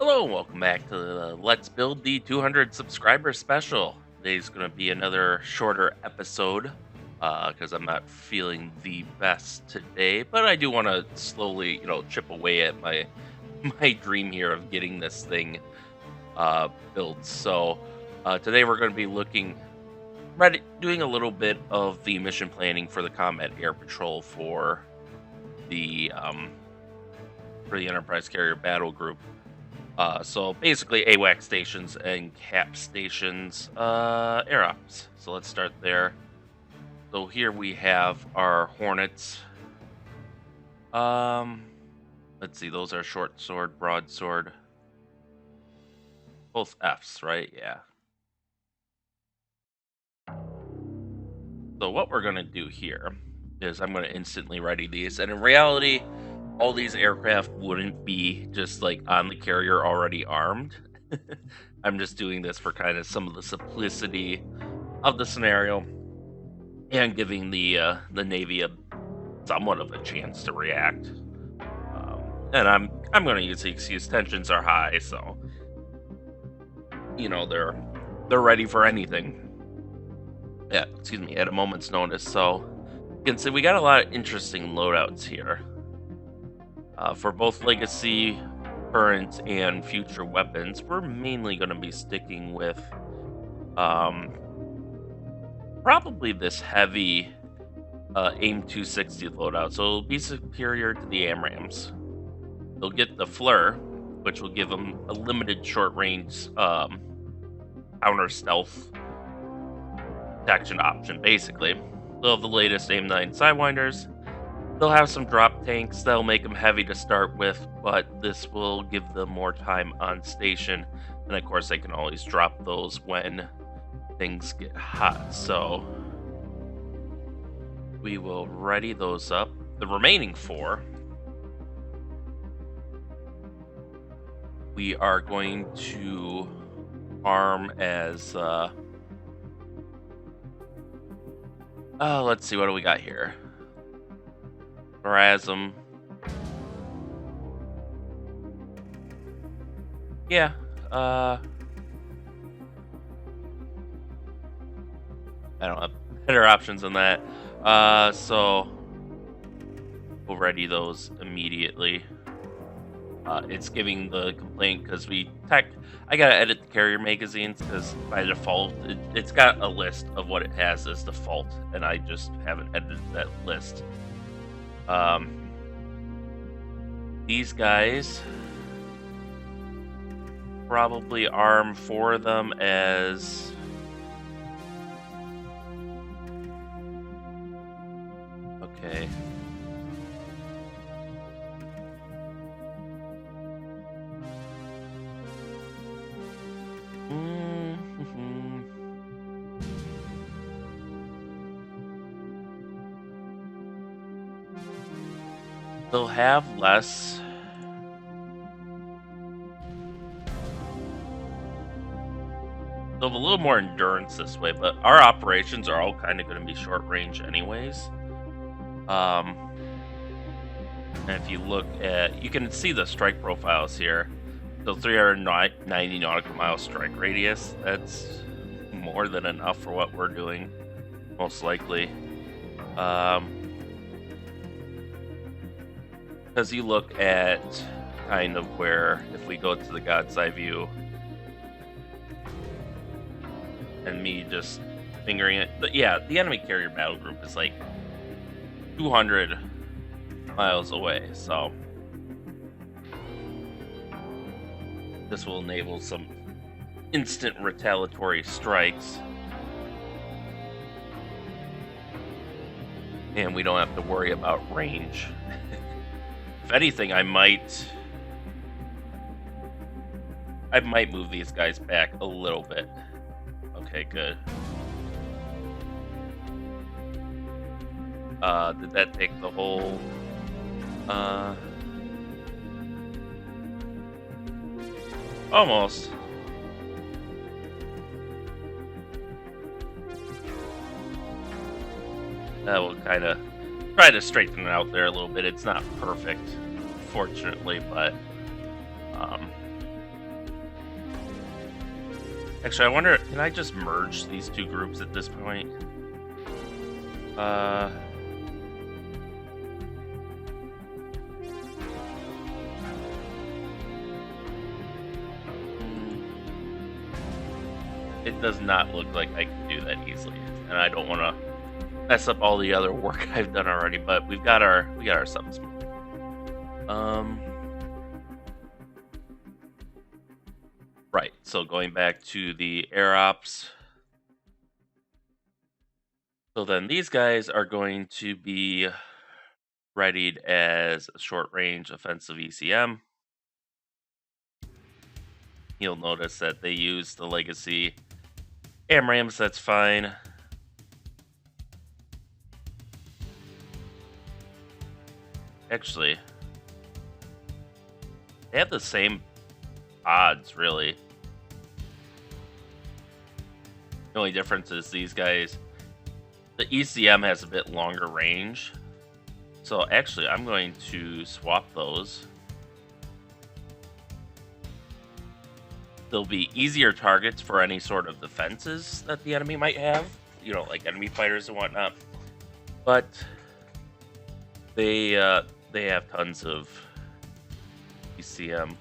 Hello, and welcome back to the Let's Build the 200 subscriber special. Today's going to be another shorter episode because I'm not feeling the best today, but I do want to slowly, chip away at my my dream here of getting this thing built. So today we're going to be doing a little bit of the mission planning for the Combat Air Patrol for the Enterprise Carrier Battle Group. So basically AWAC stations and CAP stations, air ops. So let's start there. So here we have our Hornets. Let's see, those are short sword, broadsword. Both Fs, right? Yeah. So what we're gonna do here is I'm gonna instantly ready these, and in reality, all these aircraft wouldn't be just like on the carrier already armed. I'm just doing this for kind of some of the simplicity of the scenario and giving the Navy somewhat of a chance to react. And I'm going to use the excuse tensions are high, so they're ready for anything. Yeah, at a moment's notice. So you can see we got a lot of interesting loadouts here. For both legacy, current, and future weapons, we're mainly going to be sticking with probably this heavy AIM 260 loadout. So it'll be superior to the AMRAAMs. They'll get the FLIR, which will give them a limited short-range counter stealth protection option, basically. They'll have the latest AIM 9 Sidewinders. They'll have some drop tanks that'll make them heavy to start with, but this will give them more time on station. And of course, they can always drop those when things get hot. So we will ready those up. The remaining 4, we are going to arm as... let's see, what do we got here? Erasm. Yeah, I don't have better options than that. So we'll ready those immediately. It's giving the complaint because I gotta edit the carrier magazines because by default it's got a list of what it has as default, and I just haven't edited that list. These guys probably arm 4 of them as okay. They'll have less. They'll have a little more endurance this way, but our operations are all kind of going to be short range anyways. And if you look at, you can see the strike profiles here. So 390 nautical mile strike radius, that's more than enough for what we're doing, most likely. Because you look at kind of where, if we go to the God's Eye view, and me just fingering it, but yeah, the enemy carrier battle group is like 200 miles away, so this will enable some instant retaliatory strikes. And we don't have to worry about range. If anything, I might move these guys back a little bit. Okay, good. Did that take the whole... Almost. That will kind of try to straighten it out there a little bit. It's not perfect, fortunately, but Actually, I wonder, can I just merge these two groups at this point? It does not look like I can do that easily, and I don't want to mess up all the other work I've done already. But we got our subs. Right. So going back to the air ops. So then these guys are going to be readied as a short-range offensive ECM. You'll notice that they use the legacy AMRAAMs. That's fine. Actually, they have the same odds, really. The only difference is these guys, the ECM has a bit longer range. So actually, I'm going to swap those. They'll be easier targets for any sort of defenses that the enemy might have, you know, like enemy fighters and whatnot. But they have tons of ECM.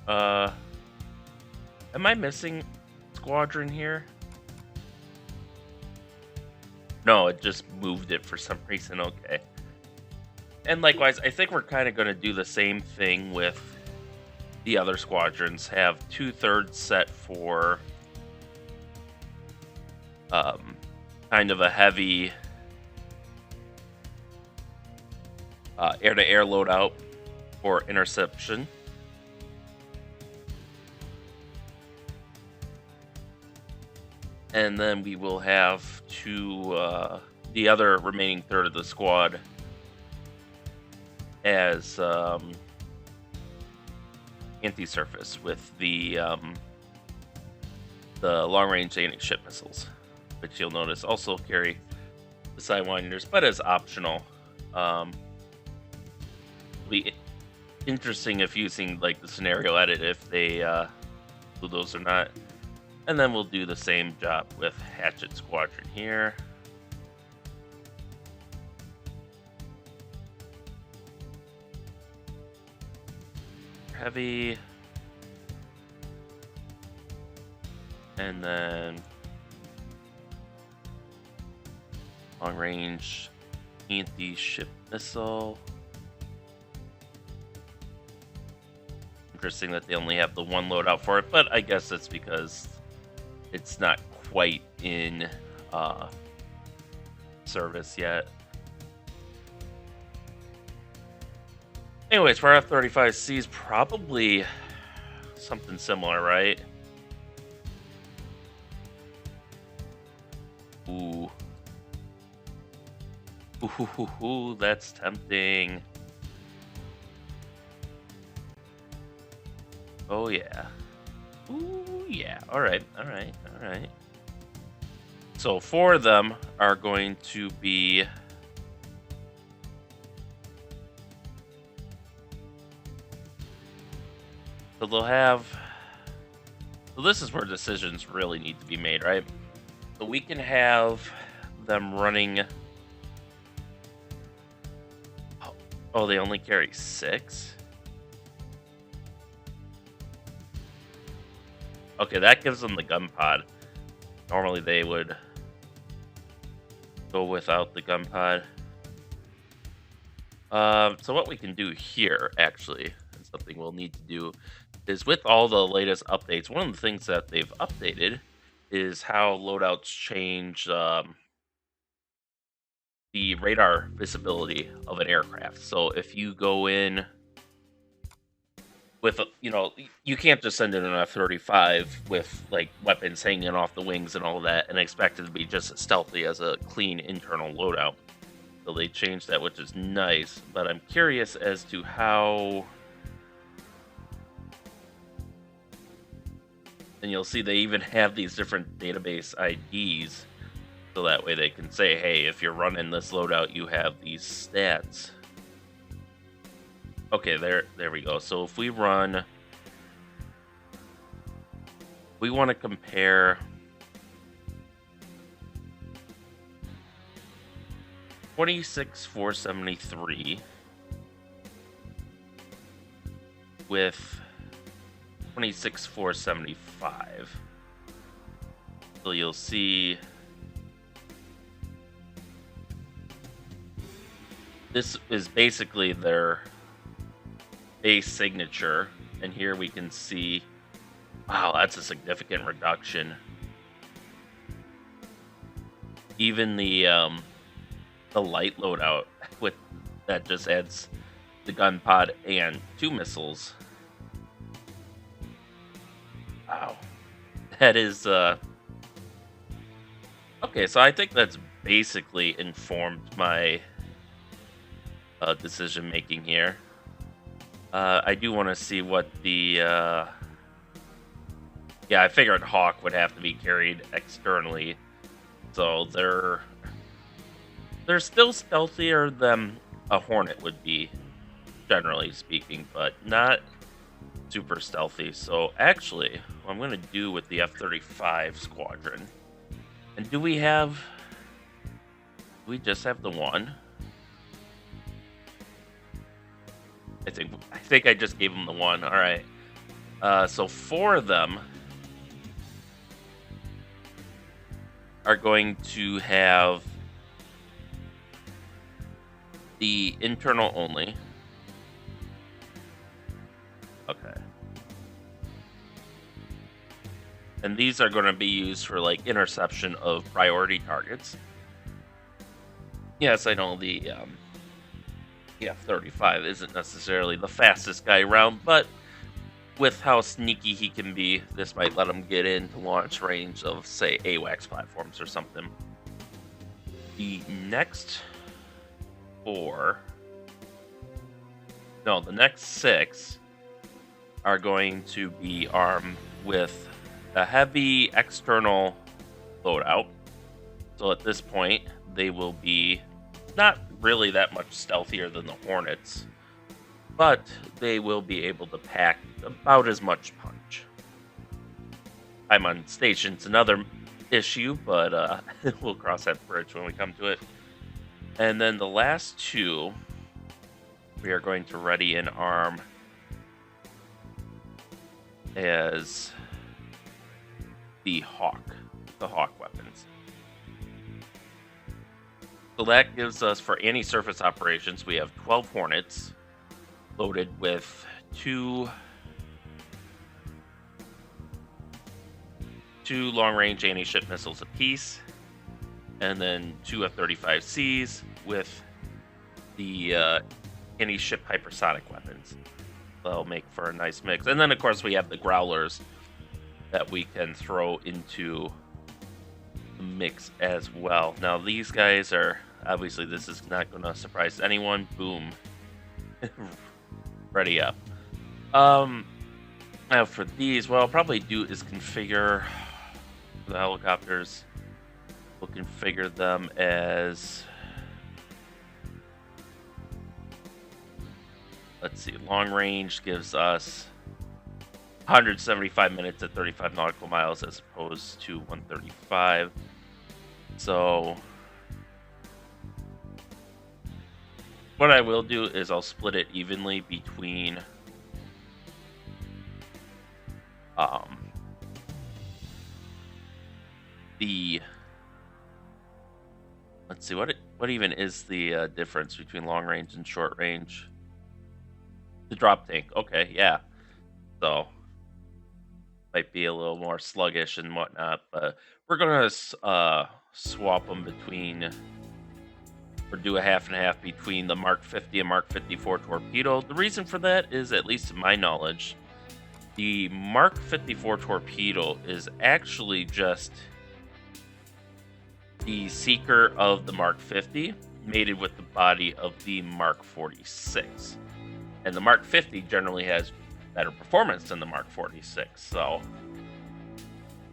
Am I missing squadron here? No, it just moved it for some reason. Okay. And likewise, I think we're kind of going to do the same thing with the other squadrons. Have 2/3 set for kind of a heavy air-to-air loadout for interception. And then we will have the other remaining third of the squad as anti-surface with the long-range anti-ship missiles, which you'll notice also carry the Sidewinders, but as optional. It'll be interesting if using like the scenario edit if they do those or not. And then we'll do the same job with Hatchet Squadron here. Heavy. And then long range anti-ship missile. Interesting that they only have the one loadout for it, but I guess that's because it's not quite in service yet. Anyways, for F-35C is probably something similar, right? Ooh. Ooh, that's tempting. Oh, yeah. Ooh, yeah. All right. So 4 of them are going to be so they'll have. So this is where decisions really need to be made, right? So we can have them running. Oh, they only carry 6. Okay, that gives them the gun pod. Normally they would go without the gun pod. So what we can do here, actually, and something we'll need to do, is with all the latest updates, one of the things that they've updated is how loadouts change the radar visibility of an aircraft. So if you go in with, you know, you can't just send in an F-35 with like weapons hanging off the wings and all that and expect it to be just as stealthy as a clean internal loadout. So they changed that, which is nice, but I'm curious as to how. And you'll see they even have these different database IDs, so that way they can say, hey, if you're running this loadout, you have these stats. Okay, there we go. So if we run We want to compare 26,473 with 26,475. So you'll see this is basically their base signature, and here we can see, wow, that's a significant reduction. Even the light loadout with that just adds the gun pod and 2 missiles. Wow, that is okay. So I think that's basically informed my decision making here. I do want to see what the yeah, I figured Hawk would have to be carried externally, so they're still stealthier than a Hornet would be, generally speaking, but not super stealthy. So actually, what I'm going to do with the F-35 squadron, and do we just have the one? I think I just gave them the one. All right. So 4 of them are going to have the internal only. Okay. And these are going to be used for like interception of priority targets. Yes, I know the F-35 isn't necessarily the fastest guy around, but with how sneaky he can be, this might let him get into launch range of, say, AWACS platforms or something. The next 6 are going to be armed with a heavy external loadout. So at this point, they will be not really that much stealthier than the Hornets, but they will be able to pack about as much punch. I'm on station's another issue, but we'll cross that bridge when we come to it. And then the last 2, we are going to ready and arm as the Hawk weapons. So that gives us, for anti-surface operations, we have 12 Hornets loaded with 2 long-range anti-ship missiles apiece, and then 2 F-35Cs with the anti-ship hypersonic weapons. That'll make for a nice mix. And then, of course, we have the Growlers that we can throw into the mix as well. Now, these guys are, obviously, this is not going to surprise anyone. Boom. Ready up. Now, for these, what I'll probably do is configure the helicopters. We'll configure them as, let's see, long range gives us 175 minutes at 35 nautical miles as opposed to 135. So what I will do is I'll split it evenly between the, let's see, what even is the difference between long range and short range? The drop tank. Okay, yeah. So might be a little more sluggish and whatnot, but we're gonna swap them between, or do a half and half between the Mark 50 and Mark 54 torpedo. The reason for that is, at least to my knowledge, the Mark 54 torpedo is actually just the seeker of the Mark 50 mated with the body of the Mark 46. And the Mark 50 generally has better performance than the Mark 46. So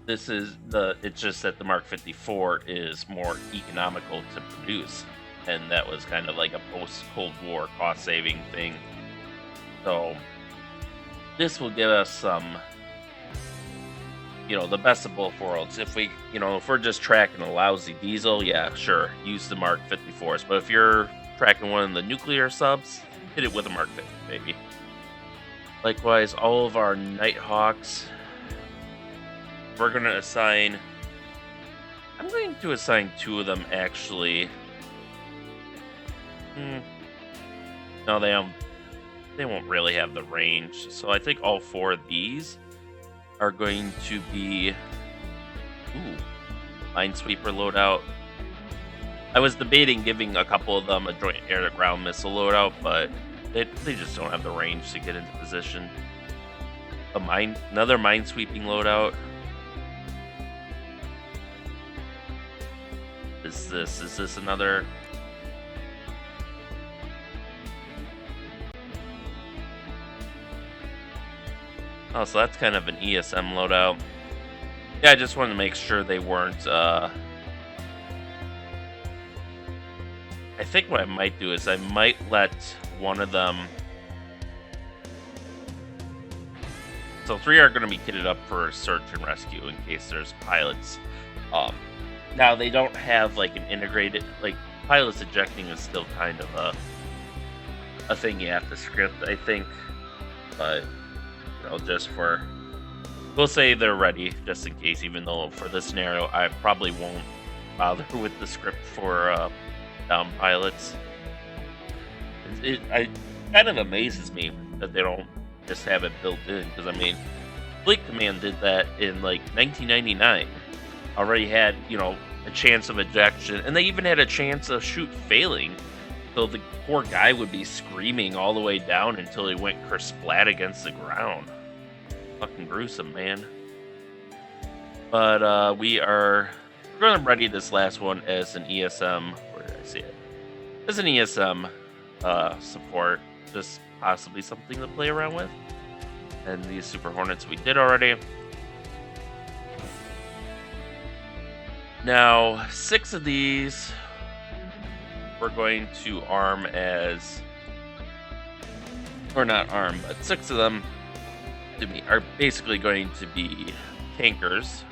this is it's just that the Mark 54 is more economical to produce. And that was kind of like a post-Cold War cost-saving thing. So this will give us some the best of both worlds. If if we're just tracking a lousy diesel, yeah, sure, use the Mark 54s. But if you're tracking one of the nuclear subs, hit it with a Mark 50, baby. Likewise, all of our Nighthawks, we're going to assign... I'm going to assign 2 of them, actually. No, they won't really have the range. So I think all 4 of these are going to be... Minesweeper loadout. I was debating giving a couple of them a joint air-to-ground missile loadout, but they just don't have the range to get into position. Another minesweeping loadout. Is this another... Oh, so that's kind of an ESM loadout. Yeah, I just wanted to make sure they weren't, I think what I might do is I might let one of them... So 3 are going to be kitted up for search and rescue in case there's pilots. Now, they don't have, like, an integrated... Like, pilots ejecting is still kind of a thing you have to script, I think. But... just for... We'll say they're ready, just in case, even though for this scenario, I probably won't bother with the script for down pilots. It kind of amazes me that they don't just have it built in, because, I mean, Fleet Command did that in, like, 1999. Already had, a chance of ejection, and they even had a chance of shoot failing. So the poor guy would be screaming all the way down until he went kersplat against the ground. Fucking gruesome, man. But we're going to ready this last one as an ESM. Where did I see it? As an ESM support. Just possibly something to play around with. And these Super Hornets we did already. Now, 6 of these we're going to arm as... Or not arm, but 6 of them are basically going to be tankers.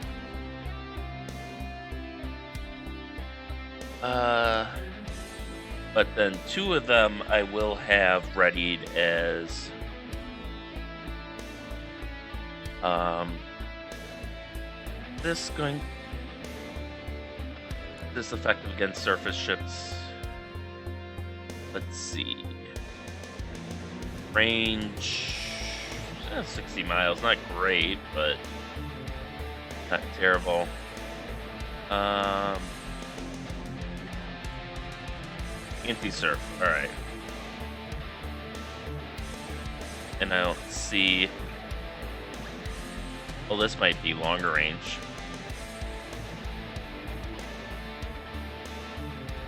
But then 2 of them I will have readied as this effective against surface ships. Let's see. Range 60 miles, not great, but not terrible. Anti-surf, alright. And I don't see... Well, this might be longer range.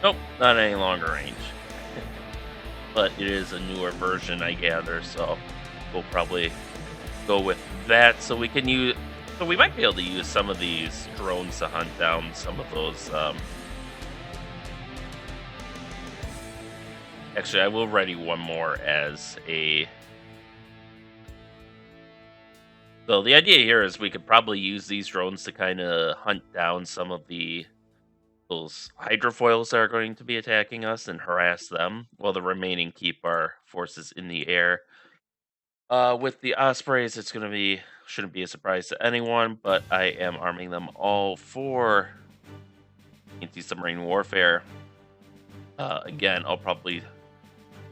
Nope, not any longer range. But it is a newer version, I gather, so we'll probably go with that. So we can use... So we might be able to use some of these drones to hunt down some of those... Actually, I will ready one more as a... So the idea here is we could probably use these drones to kind of hunt down some of those hydrofoils that are going to be attacking us and harass them, while the remaining keep our forces in the air. With the Ospreys, shouldn't be a surprise to anyone, but I am arming them all for anti-submarine warfare. Again, I'll probably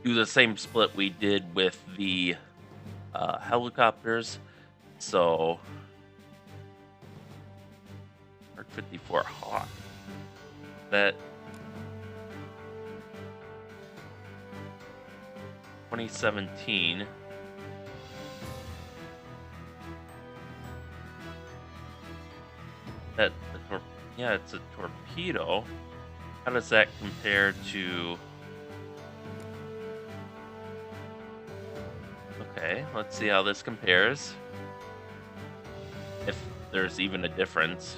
do the same split we did with the helicopters. So, Mark 54 Hawk. That 2017. Yeah, it's a torpedo. How does that compare to... Okay, let's see how this compares. If there's even a difference.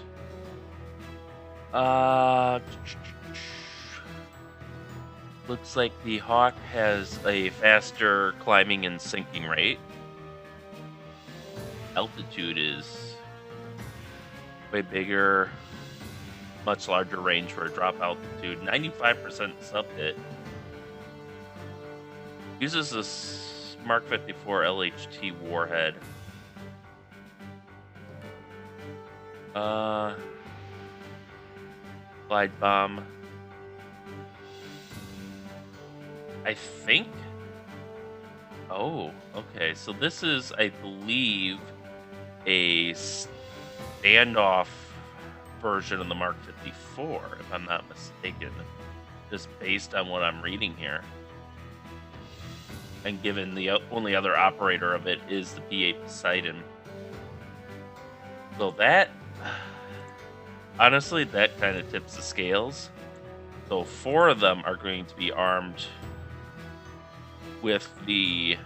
Looks like the Hawk has a faster climbing and sinking rate. Altitude is way bigger, much larger range for a drop altitude. 95% sub hit. Uses this Mark 54 LHT warhead. Glide bomb. I think. Oh, okay. So this is, I believe, a standoff version of the Mark 54, if I'm not mistaken. Just based on what I'm reading here. And given the only other operator of it is the B-8 Poseidon. So that, honestly, that kind of tips the scales. So 4 of them are going to be armed with the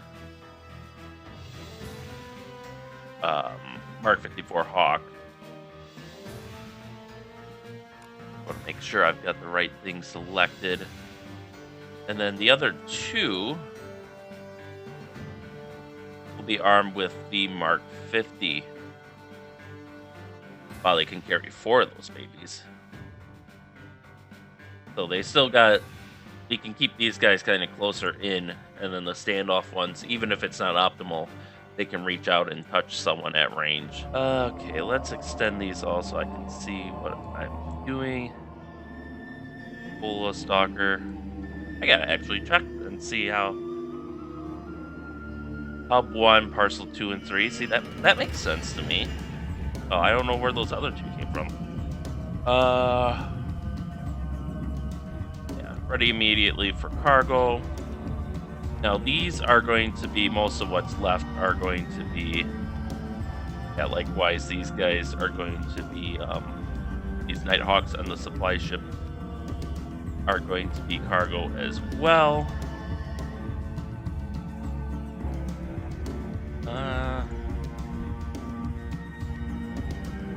Mark 54 Hawk. I want to make sure I've got the right thing selected. And then the other 2 will be armed with the Mark 50. While they can carry 4 of those babies. So they still got... You can keep these guys kind of closer in, and then the standoff ones, even if it's not optimal, they can reach out and touch someone at range. Okay, let's extend these all so I can see what I'm doing. Bola Stalker. I gotta actually check and see how... Hub 1, Parcel 2, and 3. See, that makes sense to me. Oh, I don't know where those other 2 came from. Yeah, ready immediately for cargo. Now, these are going to be, most of what's left are going to be, yeah, likewise, these guys are going to be, these Nighthawks on the supply ship are going to be cargo as well.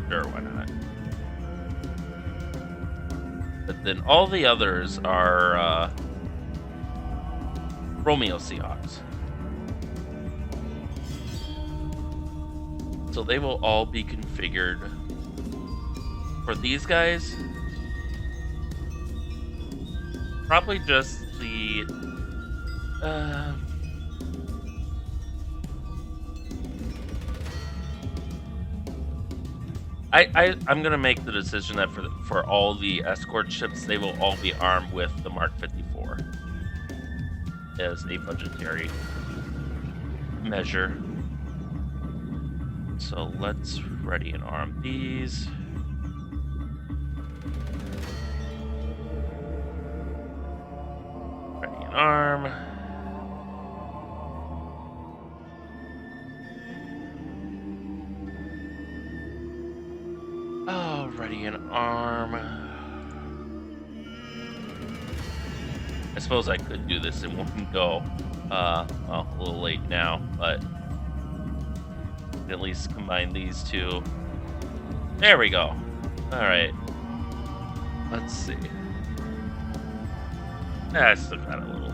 Sure, why not? But then all the others are Romeo Seahawks. So they will all be configured. For these guys, probably just the I'm gonna make the decision that for all the escort ships, they will all be armed with the Mark 54 as a budgetary measure. So let's ready and arm these. Ready and arm. Oh, ready and arm. I suppose I could do this in one go. Well, a little late now, but at least combine these 2. There we go. All right. Let's see. I still got a little.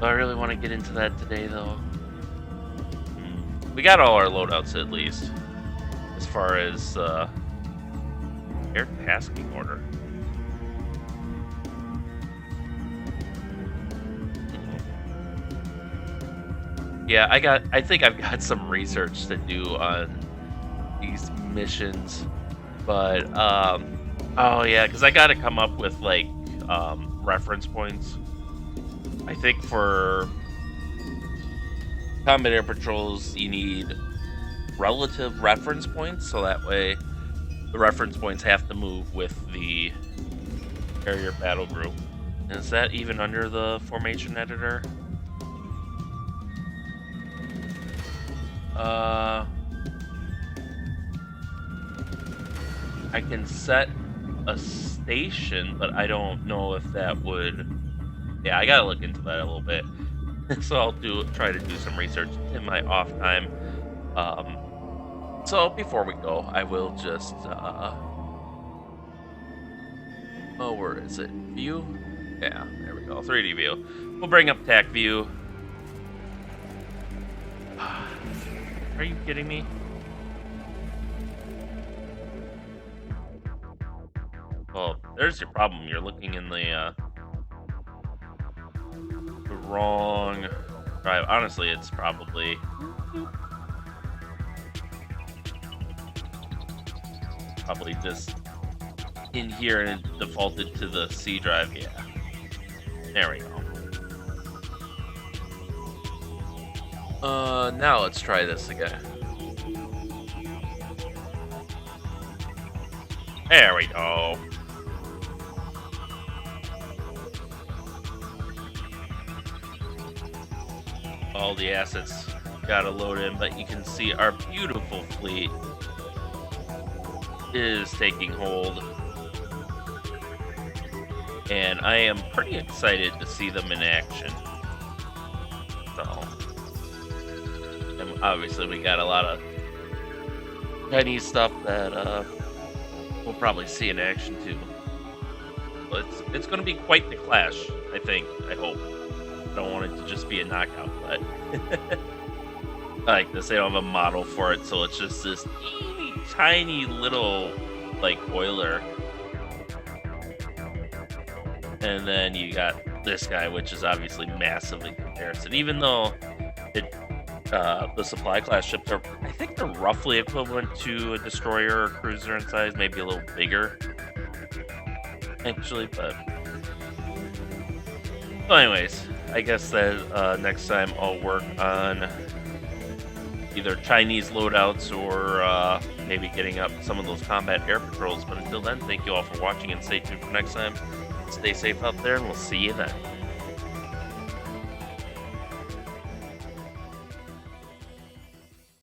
Do I really want to get into that today, though? We got all our loadouts at least. As far as air tasking order. Yeah, I think I've got some research to do on these missions, but oh yeah, because I got to come up with like reference points. I think for combat air patrols you need relative reference points, so that way the reference points have to move with the carrier battle group. Is that even under the formation editor? I can set a station, but I don't know if that would... Yeah, I gotta look into that a little bit. So I'll try to do some research in my off time. So before we go, I will just oh, where is it? View? Yeah, there we go. 3D view. We'll bring up TAC view. Are you kidding me? there's your problem. You're looking in the wrong drive. Honestly, it's probably just in here and it defaulted to the C drive. Yeah, there we go. Now let's try this again. There we go. All the assets gotta load in, but you can see our beautiful fleet is taking hold. And I am pretty excited to see them in action. So, and obviously we got a lot of Chinese stuff that we'll probably see in action too. But it's going to be quite the clash, I think. I hope. I don't want it to just be a knockout, but I like this. They don't have a model for it, so it's just this teeny tiny little like oiler. And then you got this guy, which is obviously massive in comparison. Even though the supply class ships are, I think they're roughly equivalent to a destroyer or cruiser in size, maybe a little bigger, actually. But so anyways, I guess that next time I'll work on either Chinese loadouts or maybe getting up some of those combat air patrols. But until then, thank you all for watching and stay tuned for next time. Stay safe out there, and we'll see you then.